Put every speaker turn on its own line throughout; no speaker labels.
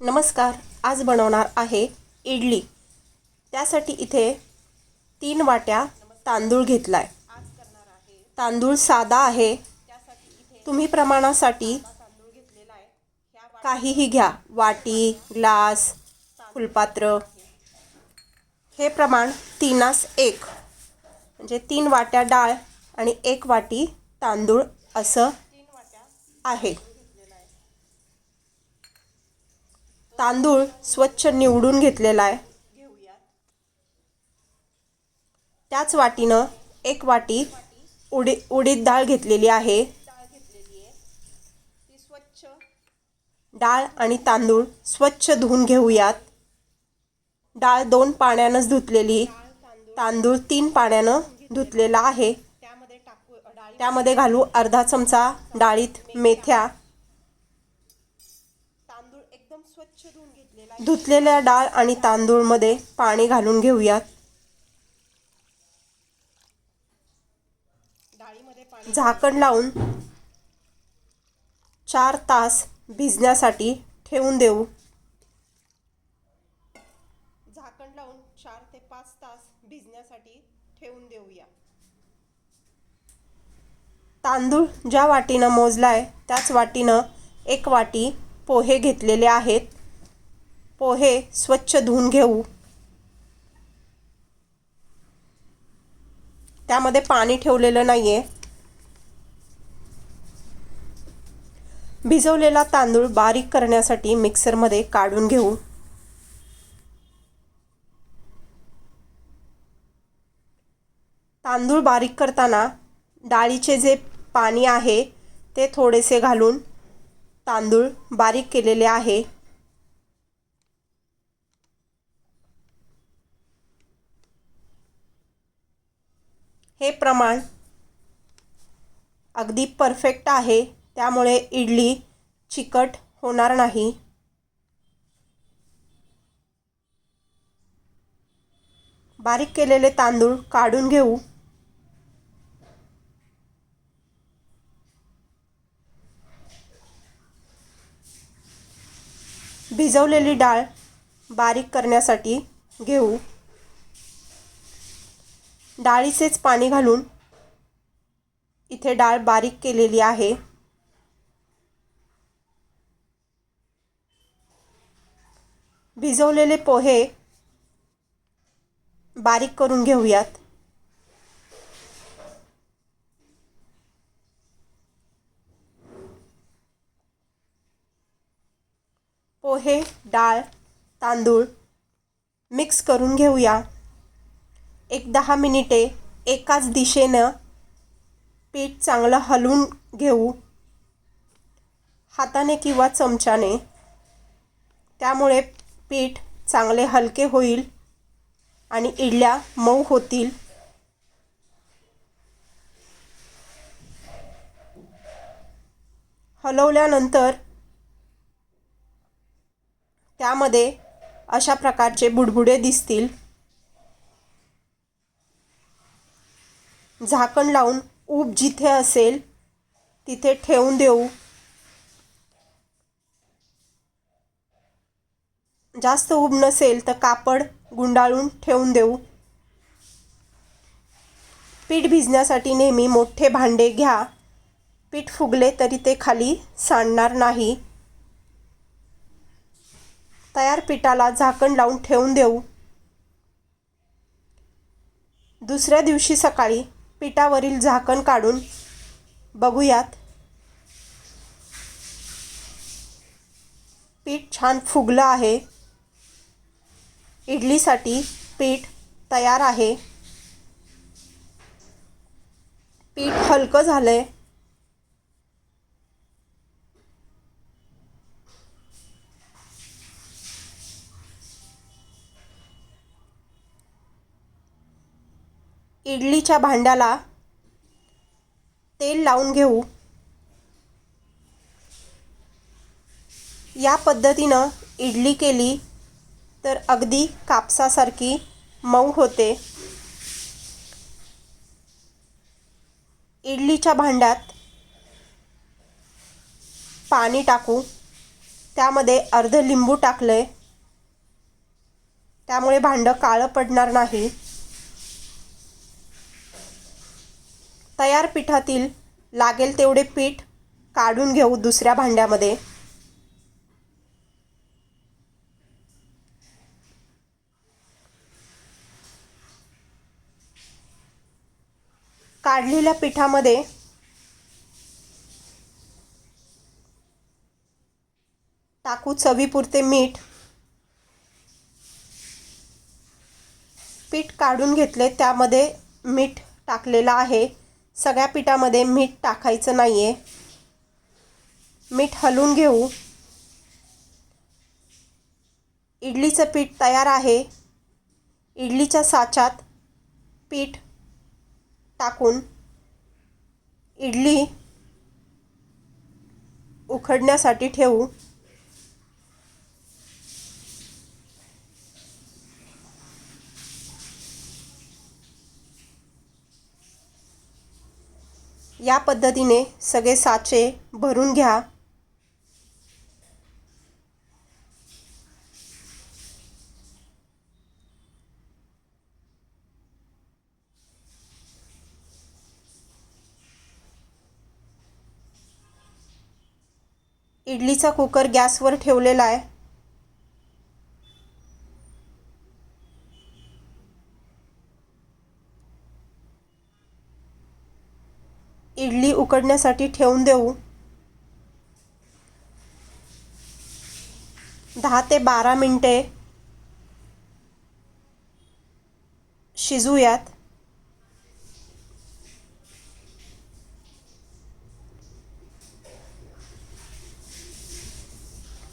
नमस्कार. आज बनवणार आहे इडली. त्यासाठी इथे 3 वाट्या तांदूळ घेतलाय. तांदूळ साधा आहे. तुम्ही प्रमाणासाठी काहीही घ्या, वाटी, ग्लास, फुलपात्र. हे प्रमाण 3:1 म्हणजे 3 वाट्या डाळ आणि 1 वाटी तांदूळ असं आहे. तांदूळ स्वच्छ निवडून घेतलेला आहे. त्याच वाटीनं 1 वाटी उडीद डाळ घेतलेली आहे. डाळ आणि तांदूळ स्वच्छ धुवून घेऊयात. डाळ 2 पाण्यानंच धुतलेली, तांदूळ 3 पाण्यानं धुतलेला आहे. त्यामध्ये घालू अर्धा चमचा डाळीत मेथ्या. धुतलेल्या डाळ आणि तांदूळमध्ये पाणी घालून घेऊयात. झाकण लावून 4 तास भिजण्यासाठी ठेवून देऊ. झाकण लावून 4 ते 5 तास भिजण्यासाठी ठेवून देऊया. तांदूळ ज्या वाटीनं मोजलाय त्याच वाटीनं 1 वाटी पोहे घेतलेले आहेत. पोहे स्वच्छ धुवून घेऊ. त्यामध्ये पाणी ठेवलेलं नाहीये. भिजवलेला तांदूळ बारीक करण्यासाठी मिक्सरमध्ये काढून घेऊ. तांदूळ बारीक करताना डाळीचे जे पाणी आहे ते थोडेसे घालून तांदूळ बारीक केलेले आहे. हे प्रमाण अगदी परफेक्ट आहे. त्यामुळे इडली चिकट होणार नाही. बारीक केलेले तांदूळ काढून घेऊ. भिजवलेली डाळ बारीक करण्यासाठी घेऊ. डाळीचेच पाणी घालून इथे डाळ बारीक केलेली आहे. भिजवलेले पोहे बारीक करून घेऊयात. पोहे, डाळ, तांदूळ मिक्स करून घेऊया. 10 मिनिटे एकाच दिशेनं पीठ चांगलं हलवून घेऊ, हाताने किंवा चमच्याने. त्यामुळे पीठ चांगले हलके होईल आणि इडल्या मऊ होतील. हलवल्यानंतर त्यामध्ये अशा प्रकारचे बुडबुडे दिसतील. झाकण लावून ऊब जिथे असेल तिथे ठेवून देऊ. जास्त ऊब नसेल तर कापड गुंडाळून ठेवून देऊ. पीठ भिजण्यासाठी नेहमी मोठे भांडे घ्या. पीठ फुगले तरी ते खाली सांडणार नाही. तयार पिठाला झाकण लावून ठेवून देऊ. दुसऱ्या दिवशी सकाळी पिठावरील झाकण काढून बघूयात. पीठ छान फुगलं आहे. इडलीसाठी पीठ तयार आहे. पीठ हलकं झालंय. इडलीच्या भांड्याला तेल लावून घेऊ. या पद्धतीनं इडली केली तर अगदी कापसासारखी मऊ होते. इडलीच्या भांड्यात पाणी टाकू. त्यामध्ये अर्ध लिंबू टाकले, त्यामुळे भांडं काळं पडणार नाही। तयार पिठातील लागेल तेवढे पीठ काढून घेऊ दुसऱ्या भांड्यामध्ये। काढलेल्या पिठामध्ये टाकू चवीपुरते मीठ। पीठ काढून घेतले, त्यामध्ये मीठ टाकलेलं आहे। सगळ्या पिठामध्ये मीठ टाकायचं नाहीये। मीठ हलवून घेऊ। इडलीचं पीठ तयार आहे। इडलीच्या साच्यात पीठ टाकून इडली उकडण्यासाठी ठेवू। या पद्धतीने सगळे साचे भरून घ्या। इडलीचा कुकर गॅसवर ठेवलेला आहे। इडली उकडण्यासाठी ठेवून देऊ। 10 ते 12 मिनिटे शिजूयात।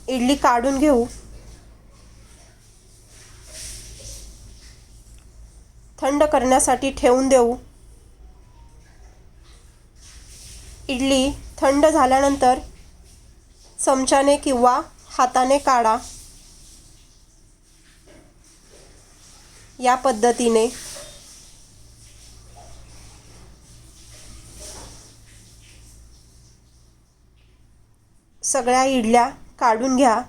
इडली काढून घेऊ। थंड करण्यासाठी ठेवून देऊ। इडली थंड झाल्यानंतर चमच्याने किंवा हाताने काढा। या पद्धतीने सगळ्या इडल्या काढून घ्या।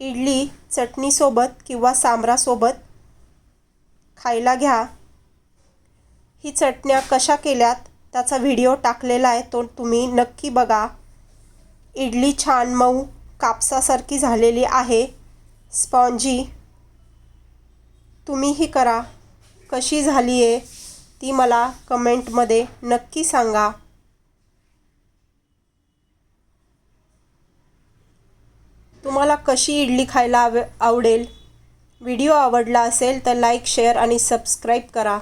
इडली चटणीसोबत किंवा सांबरासोबत खायला घ्या। ही चटण्या कशा केल्यात त्याचा व्हिडिओ टाकलेला आहे, तो तुम्ही नक्की बघा। इडली छान मऊ कापसासारखी झालेली आहे, स्पॉन्जी। तुम्हीही करा। कशी झाली आहे ती मला कमेंटमध्ये नक्की सांगा। तुम्हाला कशी इडली खायला आवडेल? व्हिडिओ आवडला असेल तर लाईक, शेअर आणि सबस्क्राईब करा।